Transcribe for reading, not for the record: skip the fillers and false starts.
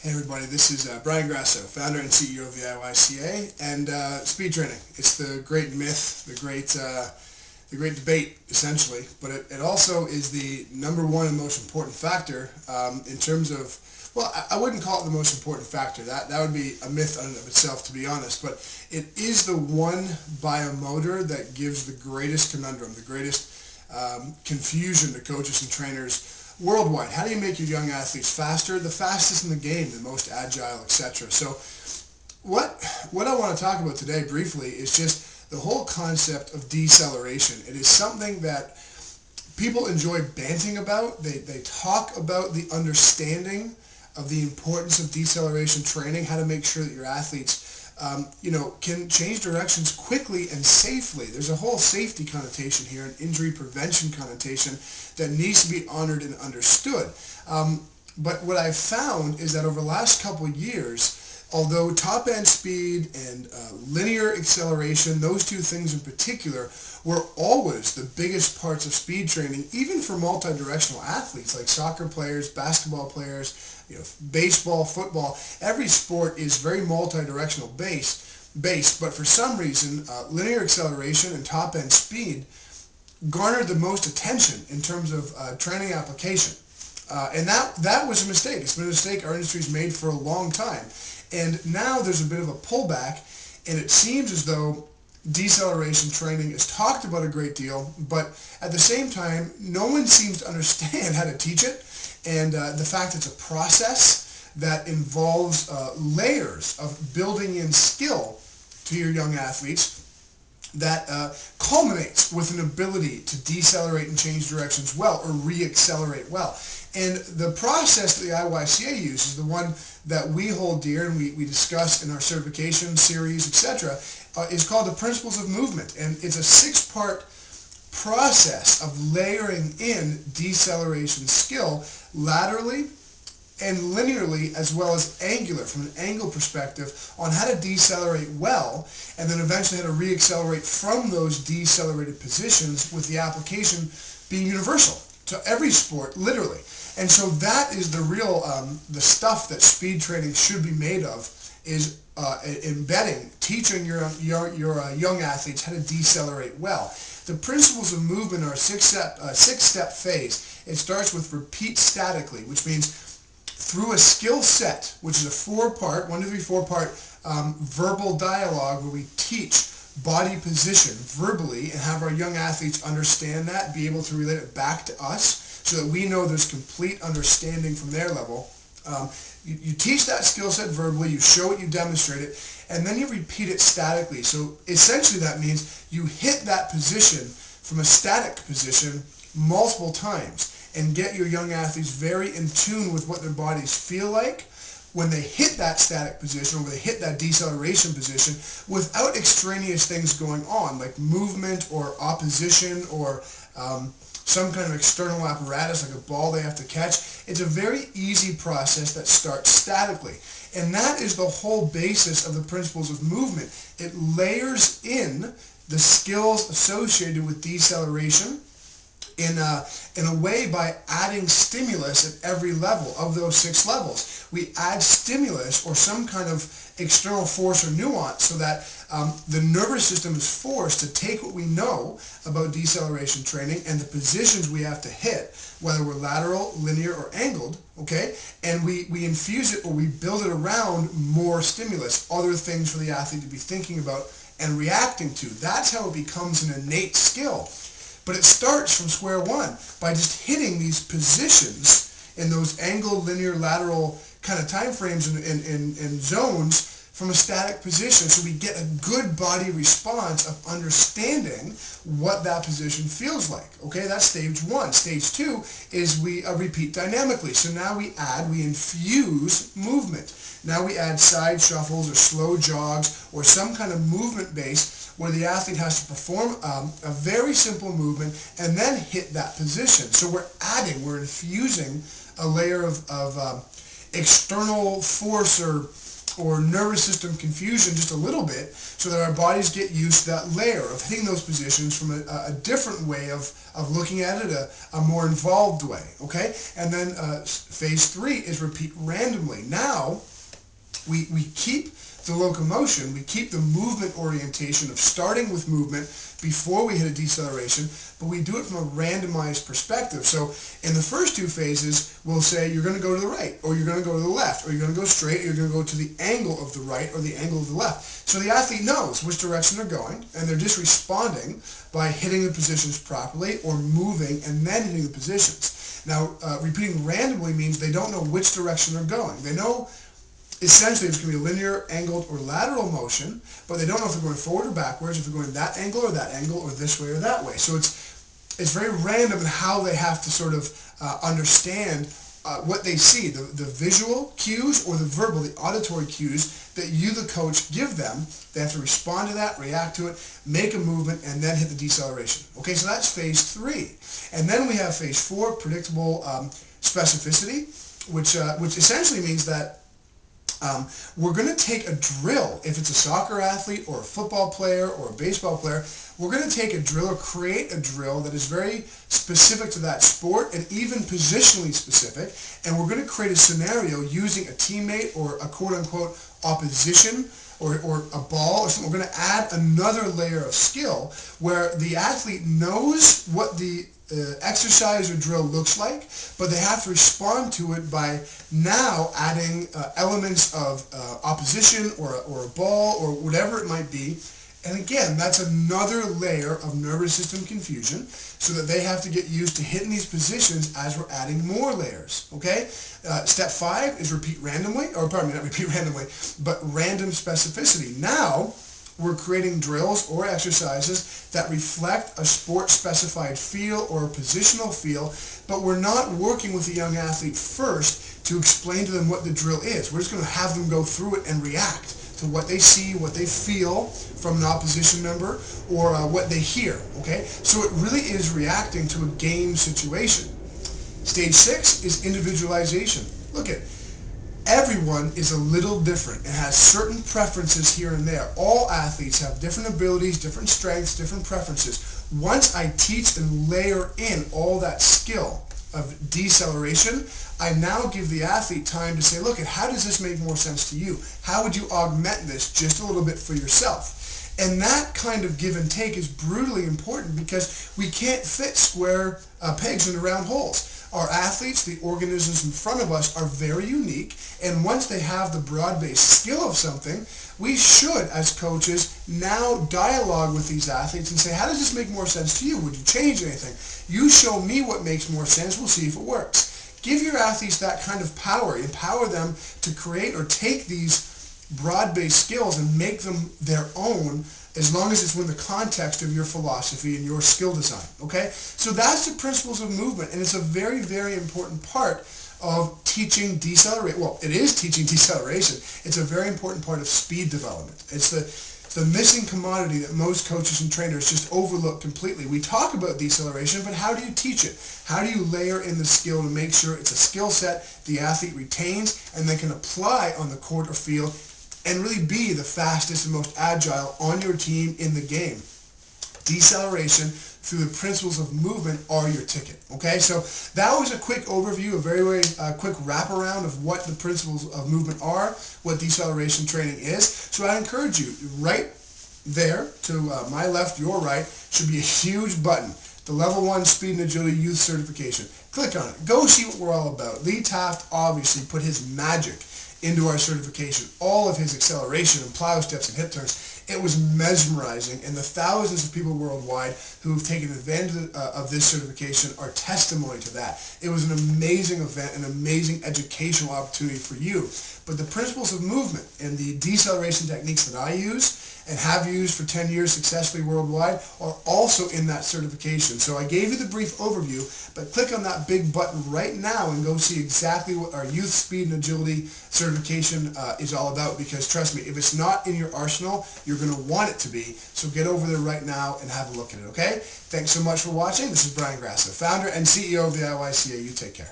Hey everybody, this is Brian Grasso, founder and CEO of the IYCA, and speed training. It's the great myth, the great debate, essentially, but it also is the number one and most important factor in terms of, well, I wouldn't call it the most important factor. That would be a myth in and of itself, to be honest, but it is the one biomotor that gives the greatest conundrum, the greatest confusion to coaches and trainers worldwide. How do you make your young athletes faster, the fastest in the game, the most agile, etc.? So what I want to talk about today briefly is just the whole concept of deceleration. It is something that people enjoy banting about. They talk about the understanding of the importance of deceleration training, how to make sure that your athletes can change directions quickly and safely. There's a whole safety connotation here, an injury prevention connotation that needs to be honored and understood. But what I've found is that over the last couple of years, although top end speed and linear acceleration, those two things in particular, were always the biggest parts of speed training, even for multi-directional athletes like soccer players, basketball players, baseball, football. Every sport is very multi-directional based, but for some reason, linear acceleration and top end speed garnered the most attention in terms of training application. And that was a mistake. It's been a mistake our industry's made for a long time. And now there's a bit of a pullback, and it seems as though deceleration training is talked about a great deal, but at the same time, no one seems to understand how to teach it, and the fact it's a process that involves layers of building in skill to your young athletes that culminates with an ability to decelerate and change directions well, or re-accelerate well. And the process that the IYCA uses, the one that we hold dear and we discuss in our certification series, etc., is called the Principles of Movement. And it's a 6-part process of layering in deceleration skill laterally and linearly, as well as angular, from an angle perspective, on how to decelerate well, and then eventually how to re-accelerate from those decelerated positions, with the application being universal to every sport, literally. And so that is the real, the stuff that speed training should be made of, is embedding, teaching your young athletes how to decelerate well. The principles of movement are a six-step phase. It starts with repeat statically, which means through a skill set, which is a 4-part, 1, 2, 3, 4-part verbal dialogue where we teach body position verbally and have our young athletes understand that, be able to relate it back to us so that we know there's complete understanding from their level. You teach that skill set verbally, you show it, you demonstrate it, and then you repeat it statically. So essentially that means you hit that position from a static position multiple times and get your young athletes very in tune with what their bodies feel like when they hit that static position, or when they hit that deceleration position, without extraneous things going on, like movement or opposition or some kind of external apparatus like a ball they have to catch. It's a very easy process that starts statically. And that is the whole basis of the principles of movement. It layers in the skills associated with deceleration in a way by adding stimulus at every level of those 6 levels. We add stimulus or some kind of external force or nuance so that the nervous system is forced to take what we know about deceleration training and the positions we have to hit, whether we're lateral, linear, or angled, okay? And we infuse it, or we build it around more stimulus, other things for the athlete to be thinking about and reacting to. That's how it becomes an innate skill. But it starts from square one by just hitting these positions in those angle, linear, lateral kind of time frames and zones from a static position, so we get a good body response of understanding what that position feels like. Okay, that's stage 1. Stage 2 is we repeat dynamically. So now we infuse movement. Now we add side shuffles or slow jogs or some kind of movement base where the athlete has to perform a very simple movement and then hit that position. So we're infusing a layer of external force or or nervous system confusion just a little bit, so that our bodies get used to that layer of hitting those positions from a different way of looking at it, a more involved way, okay? And then phase 3 is repeat randomly. Now, we keep the locomotion, we keep the movement orientation of starting with movement before we hit a deceleration, but we do it from a randomized perspective. So in the first 2 phases, we'll say you're going to go to the right, or you're going to go to the left, or you're going to go straight, or you're going to go to the angle of the right or the angle of the left. So the athlete knows which direction they're going, and they're just responding by hitting the positions properly or moving and then hitting the positions. Now, repeating randomly means they don't know which direction they're going. They know essentially it's going to be a linear, angled, or lateral motion, but they don't know if they're going forward or backwards, if they're going that angle, or this way or that way. So it's very random in how they have to sort of understand what they see, the visual cues or the verbal, the auditory cues that you, the coach, give them. They have to respond to that, react to it, make a movement, and then hit the deceleration. Okay, so that's phase 3. And then we have phase 4, predictable specificity, which essentially means that we're going to take a drill. If it's a soccer athlete or a football player or a baseball player, we're going to take a drill or create a drill that is very specific to that sport and even positionally specific, and we're going to create a scenario using a teammate or a quote-unquote opposition or a ball or something. We're going to add another layer of skill where the athlete knows what the exercise or drill looks like, but they have to respond to it by now adding elements of opposition or a ball or whatever it might be. And again, that's another layer of nervous system confusion, so that they have to get used to hitting these positions as we're adding more layers, okay? Step 5 is repeat randomly, or pardon me, not repeat randomly, but random specificity. Now, we're creating drills or exercises that reflect a sport-specified feel or a positional feel, but we're not working with the young athlete first to explain to them what the drill is. We're just going to have them go through it and react to what they see, what they feel from an opposition member, or what they hear, okay? So it really is reacting to a game situation. Stage 6 is individualization. Look at everyone is a little different and has certain preferences here and there. All athletes have different abilities, different strengths, different preferences. Once I teach and layer in all that skill of deceleration, I now give the athlete time to say, look, how does this make more sense to you? How would you augment this just a little bit for yourself? And that kind of give and take is brutally important, because we can't fit square pegs into round holes. Our athletes, the organisms in front of us, are very unique, and once they have the broad-based skill of something, we should, as coaches, now dialogue with these athletes and say, how does this make more sense to you? Would you change anything? You show me what makes more sense, we'll see if it works. Give your athletes that kind of power. Empower them to create or take these broad-based skills and make them their own, as long as it's within the context of your philosophy and your skill design, okay? So that's the principles of movement, and it's a very, very important part of teaching deceleration. Well, it is teaching deceleration. It's a very important part of speed development. It's the missing commodity that most coaches and trainers just overlook completely. We talk about deceleration, but how do you teach it? How do you layer in the skill to make sure it's a skill set the athlete retains and they can apply on the court or field and really be the fastest and most agile on your team in the game? Deceleration through the principles of movement are your ticket. Okay, so that was a quick overview, a very quick wraparound of what the principles of movement are, what deceleration training is. So I encourage you, right there to my left, your right, should be a huge button. The Level 1 Speed and Agility Youth Certification. Click on it. Go see what we're all about. Lee Taft obviously put his magic into our certification. All of his acceleration and plow steps and hip turns. It was mesmerizing, and the thousands of people worldwide who have taken advantage of this certification are testimony to that. It was an amazing event, an amazing educational opportunity for you. But the principles of movement and the deceleration techniques that I use and have used for 10 years successfully worldwide are also in that certification. So I gave you the brief overview, but click on that big button right now and go see exactly what our Youth Speed and Agility certification is all about, because trust me, if it's not in your arsenal, you're going to want it to be. So get over there right now and have a look at it, okay? Thanks so much for watching. This is Brian Grasso, founder and CEO of the IYCA. You take care.